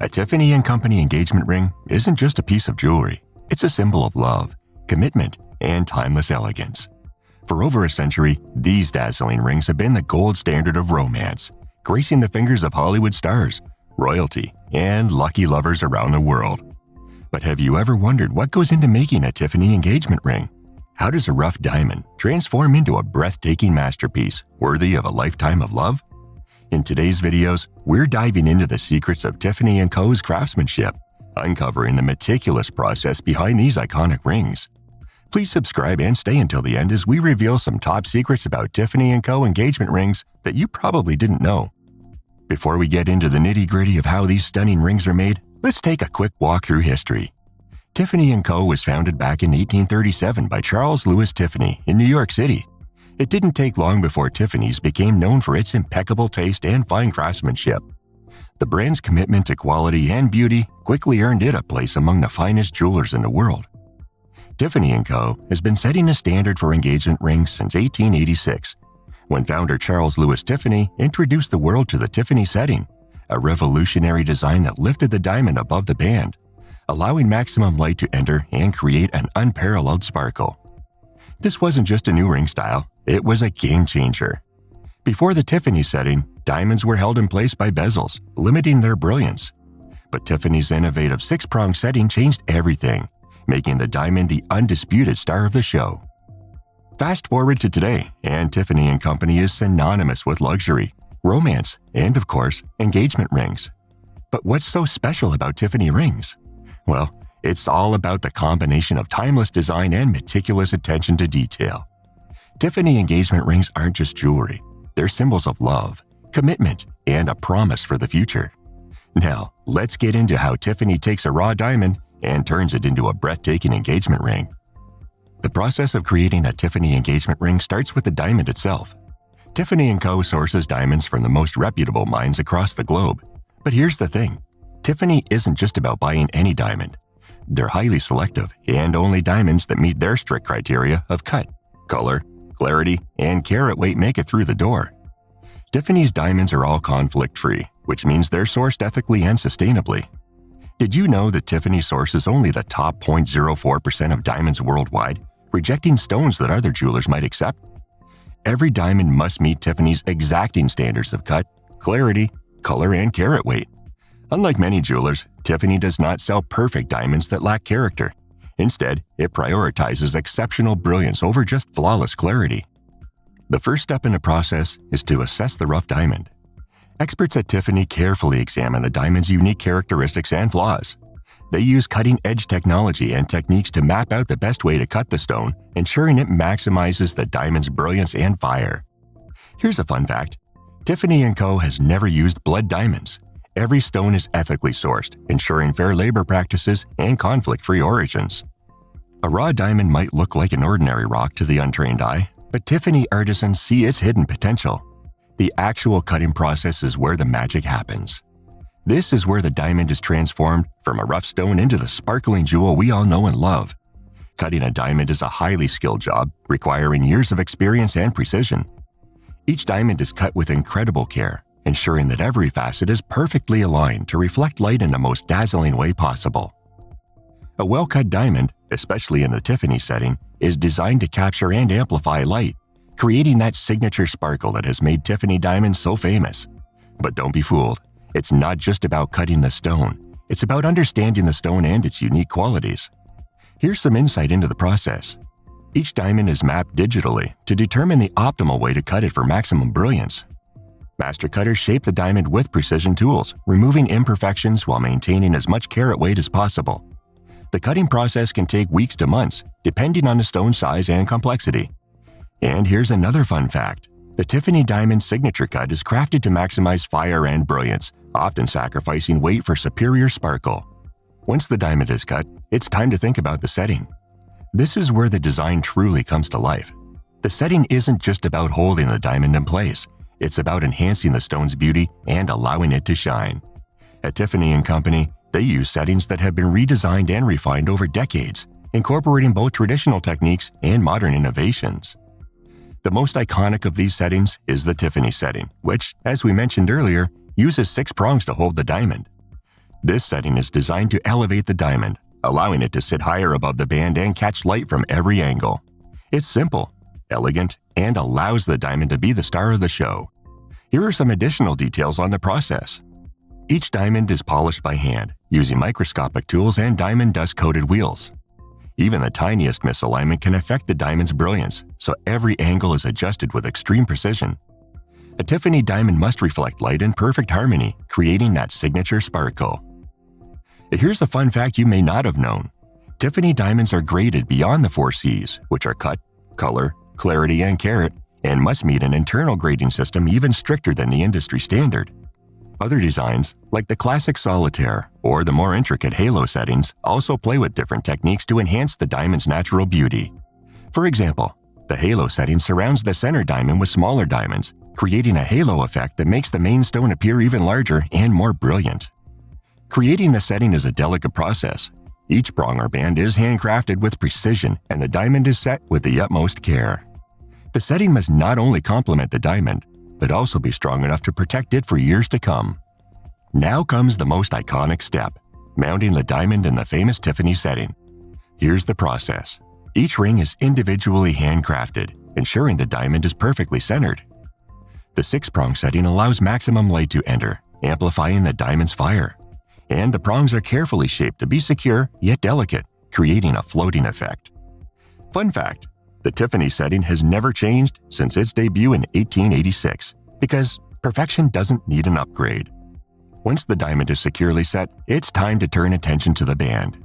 A Tiffany & Company engagement ring isn't just a piece of jewelry. It's a symbol of love, commitment, and timeless elegance. For over a century, these dazzling rings have been the gold standard of romance, gracing the fingers of Hollywood stars, royalty, and lucky lovers around the world. But have you ever wondered what goes into making a Tiffany engagement ring? How does a rough diamond transform into a breathtaking masterpiece worthy of a lifetime of love? In today's videos, we're diving into the secrets of Tiffany & Co.'s craftsmanship, uncovering the meticulous process behind these iconic rings. Please subscribe and stay until the end as we reveal some top secrets about Tiffany & Co. engagement rings that you probably didn't know. Before we get into the nitty-gritty of how these stunning rings are made, let's take a quick walk through history. Tiffany & Co. was founded back in 1837 by Charles Louis Tiffany in New York City. It didn't take long before Tiffany's became known for its impeccable taste and fine craftsmanship. The brand's commitment to quality and beauty quickly earned it a place among the finest jewelers in the world. Tiffany & Co. has been setting a standard for engagement rings since 1886, when founder Charles Louis Tiffany introduced the world to the Tiffany setting, a revolutionary design that lifted the diamond above the band, allowing maximum light to enter and create an unparalleled sparkle. This wasn't just a new ring style, it was a game changer. Before the Tiffany setting, diamonds were held in place by bezels, limiting their brilliance. But Tiffany's innovative six-prong setting changed everything, making the diamond the undisputed star of the show. Fast forward to today, and Tiffany & Company is synonymous with luxury, romance, and of course, engagement rings. But what's so special about Tiffany rings? Well, it's all about the combination of timeless design and meticulous attention to detail. Tiffany engagement rings aren't just jewelry. They're symbols of love, commitment, and a promise for the future. Now, let's get into how Tiffany takes a raw diamond and turns it into a breathtaking engagement ring. The process of creating a Tiffany engagement ring starts with the diamond itself. Tiffany & Co. sources diamonds from the most reputable mines across the globe. But here's the thing. Tiffany isn't just about buying any diamond. They're highly selective, and only diamonds that meet their strict criteria of cut, color, clarity, and carat weight make it through the door. Tiffany's diamonds are all conflict-free, which means they're sourced ethically and sustainably. Did you know that Tiffany sources only the top 0.04% of diamonds worldwide, rejecting stones that other jewelers might accept? Every diamond must meet Tiffany's exacting standards of cut, clarity, color, and carat weight. Unlike many jewelers, Tiffany does not sell perfect diamonds that lack character. Instead, it prioritizes exceptional brilliance over just flawless clarity. The first step in the process is to assess the rough diamond. Experts at Tiffany carefully examine the diamond's unique characteristics and flaws. They use cutting-edge technology and techniques to map out the best way to cut the stone, ensuring it maximizes the diamond's brilliance and fire. Here's a fun fact. Tiffany & Co. has never used blood diamonds. Every stone is ethically sourced, ensuring fair labor practices and conflict-free origins. A raw diamond might look like an ordinary rock to the untrained eye, but Tiffany artisans see its hidden potential. The actual cutting process is where the magic happens. This is where the diamond is transformed from a rough stone into the sparkling jewel we all know and love. Cutting a diamond is a highly skilled job, requiring years of experience and precision. Each diamond is cut with incredible care, ensuring that every facet is perfectly aligned to reflect light in the most dazzling way possible. A well-cut diamond, especially in the Tiffany setting, is designed to capture and amplify light, creating that signature sparkle that has made Tiffany diamonds so famous. But don't be fooled. It's not just about cutting the stone. It's about understanding the stone and its unique qualities. Here's some insight into the process. Each diamond is mapped digitally to determine the optimal way to cut it for maximum brilliance. Master cutters shape the diamond with precision tools, removing imperfections while maintaining as much carat weight as possible. The cutting process can take weeks to months, depending on the stone size and complexity. And here's another fun fact. The Tiffany diamond signature cut is crafted to maximize fire and brilliance, often sacrificing weight for superior sparkle. Once the diamond is cut, it's time to think about the setting. This is where the design truly comes to life. The setting isn't just about holding the diamond in place. It's about enhancing the stone's beauty and allowing it to shine. At Tiffany & Company, they use settings that have been redesigned and refined over decades, incorporating both traditional techniques and modern innovations. The most iconic of these settings is the Tiffany setting, which, as we mentioned earlier, uses 6 prongs to hold the diamond. This setting is designed to elevate the diamond, allowing it to sit higher above the band and catch light from every angle. It's simple, elegant, and allows the diamond to be the star of the show. Here are some additional details on the process. Each diamond is polished by hand, using microscopic tools and diamond dust-coated wheels. Even the tiniest misalignment can affect the diamond's brilliance, so every angle is adjusted with extreme precision. A Tiffany diamond must reflect light in perfect harmony, creating that signature sparkle. Here's a fun fact you may not have known. Tiffany diamonds are graded beyond the 4 C's, which are cut, color, clarity, and carat, and must meet an internal grading system even stricter than the industry standard. Other designs, like the classic solitaire or the more intricate halo settings, also play with different techniques to enhance the diamond's natural beauty. For example, the halo setting surrounds the center diamond with smaller diamonds, creating a halo effect that makes the main stone appear even larger and more brilliant. Creating the setting is a delicate process. Each prong or band is handcrafted with precision, and the diamond is set with the utmost care. The setting must not only complement the diamond, but also be strong enough to protect it for years to come. Now comes the most iconic step, mounting the diamond in the famous Tiffany setting. Here's the process. Each ring is individually handcrafted, ensuring the diamond is perfectly centered. The 6-prong setting allows maximum light to enter, amplifying the diamond's fire. And the prongs are carefully shaped to be secure yet delicate, creating a floating effect. Fun fact, the Tiffany setting has never changed since its debut in 1886, because perfection doesn't need an upgrade. Once the diamond is securely set, it's time to turn attention to the band.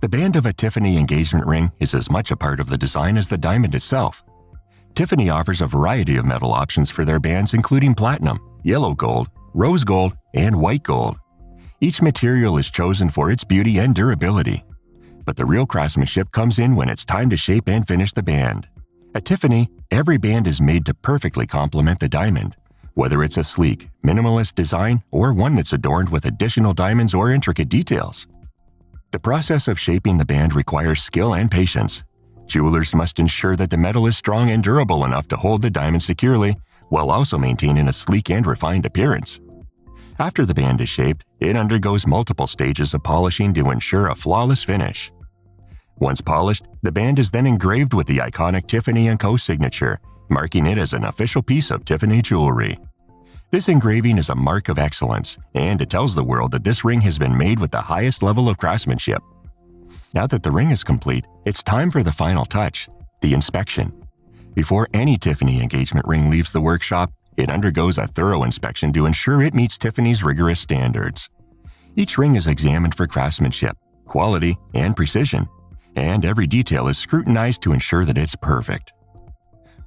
The band of a Tiffany engagement ring is as much a part of the design as the diamond itself. Tiffany offers a variety of metal options for their bands, including platinum, yellow gold, rose gold, and white gold. Each material is chosen for its beauty and durability. But the real craftsmanship comes in when it's time to shape and finish the band. At Tiffany, every band is made to perfectly complement the diamond, whether it's a sleek, minimalist design or one that's adorned with additional diamonds or intricate details. The process of shaping the band requires skill and patience. Jewelers must ensure that the metal is strong and durable enough to hold the diamond securely, while also maintaining a sleek and refined appearance. After the band is shaped, it undergoes multiple stages of polishing to ensure a flawless finish. Once polished, the band is then engraved with the iconic Tiffany & Co. signature, marking it as an official piece of Tiffany jewelry. This engraving is a mark of excellence, and it tells the world that this ring has been made with the highest level of craftsmanship. Now that the ring is complete, it's time for the final touch, the inspection. Before any Tiffany engagement ring leaves the workshop, it undergoes a thorough inspection to ensure it meets Tiffany's rigorous standards. Each ring is examined for craftsmanship, quality, and precision, and every detail is scrutinized to ensure that it's perfect.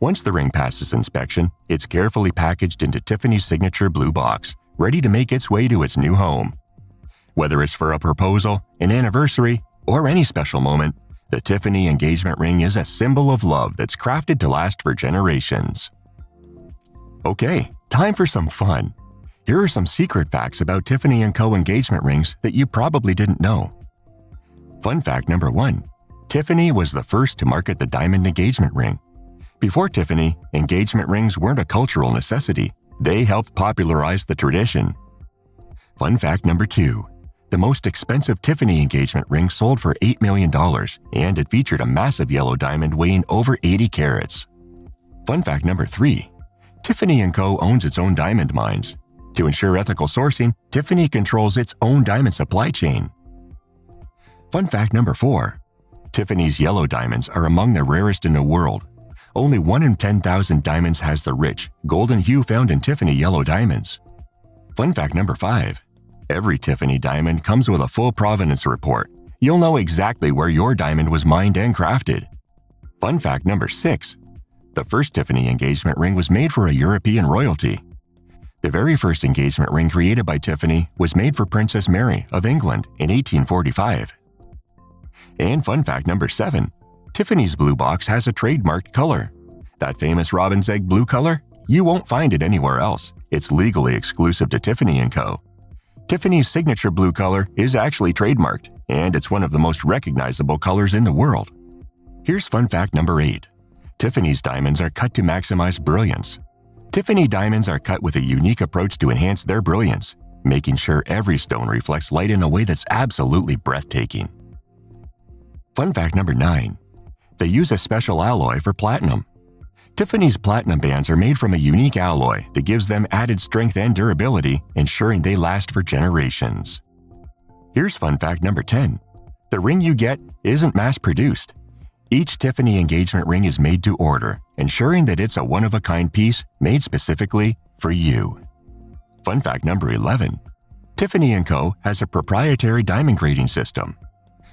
Once the ring passes inspection, it's carefully packaged into Tiffany's signature blue box, ready to make its way to its new home. Whether it's for a proposal, an anniversary, or any special moment, the Tiffany engagement ring is a symbol of love that's crafted to last for generations. Okay, time for some fun. Here are some secret facts about Tiffany & Co. engagement rings that you probably didn't know. Fun fact number 1. Tiffany was the first to market the diamond engagement ring. Before Tiffany, engagement rings weren't a cultural necessity. They helped popularize the tradition. Fun fact number 2. The most expensive Tiffany engagement ring sold for $8 million, and it featured a massive yellow diamond weighing over 80 carats. Fun fact number 3. Tiffany & Co. owns its own diamond mines. To ensure ethical sourcing, Tiffany controls its own diamond supply chain. Fun fact number 4. Tiffany's yellow diamonds are among the rarest in the world. Only 1 in 10,000 diamonds has the rich, golden hue found in Tiffany yellow diamonds. Fun fact number 5. Every Tiffany diamond comes with a full provenance report. You'll know exactly where your diamond was mined and crafted. Fun fact number 6. The first Tiffany engagement ring was made for a European royalty. The very first engagement ring created by Tiffany was made for Princess Mary of England in 1845. And fun fact number 7. Tiffany's blue box has a trademarked color. That famous robin's egg blue color? You won't find it anywhere else. It's legally exclusive to Tiffany & Co. Tiffany's signature blue color is actually trademarked, and it's one of the most recognizable colors in the world. Here's fun fact number 8. Tiffany's diamonds are cut to maximize brilliance. Tiffany diamonds are cut with a unique approach to enhance their brilliance, making sure every stone reflects light in a way that's absolutely breathtaking. Fun fact number 9. They use a special alloy for platinum. Tiffany's platinum bands are made from a unique alloy that gives them added strength and durability, ensuring they last for generations. Here's fun fact number 10. The ring you get isn't mass-produced. Each Tiffany engagement ring is made to order, ensuring that it's a one-of-a-kind piece made specifically for you. Fun fact number 11. Tiffany & Co. has a proprietary diamond grading system.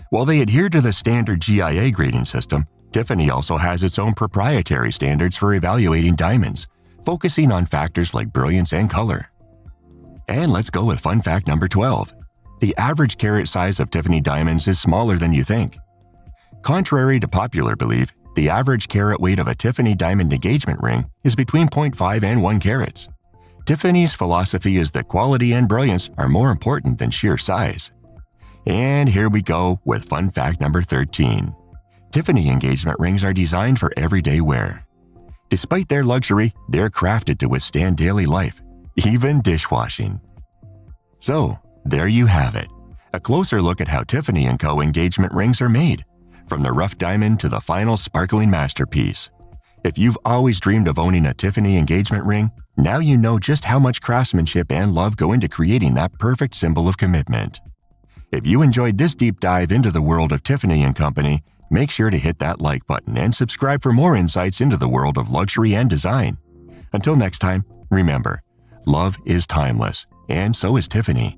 While they adhere to the standard GIA grading system, Tiffany also has its own proprietary standards for evaluating diamonds, focusing on factors like brilliance and color. And let's go with fun fact number 12. The average carat size of Tiffany diamonds is smaller than you think. Contrary to popular belief, the average carat weight of a Tiffany diamond engagement ring is between 0.5 and 1 carats. Tiffany's philosophy is that quality and brilliance are more important than sheer size. And here we go with fun fact number 13. Tiffany engagement rings are designed for everyday wear. Despite their luxury, they're crafted to withstand daily life, even dishwashing. So, there you have it. A closer look at how Tiffany & Co. engagement rings are made, from the rough diamond to the final sparkling masterpiece. If you've always dreamed of owning a Tiffany engagement ring, now you know just how much craftsmanship and love go into creating that perfect symbol of commitment. If you enjoyed this deep dive into the world of Tiffany & Company, make sure to hit that like button and subscribe for more insights into the world of luxury and design. Until next time, remember, love is timeless, and so is Tiffany.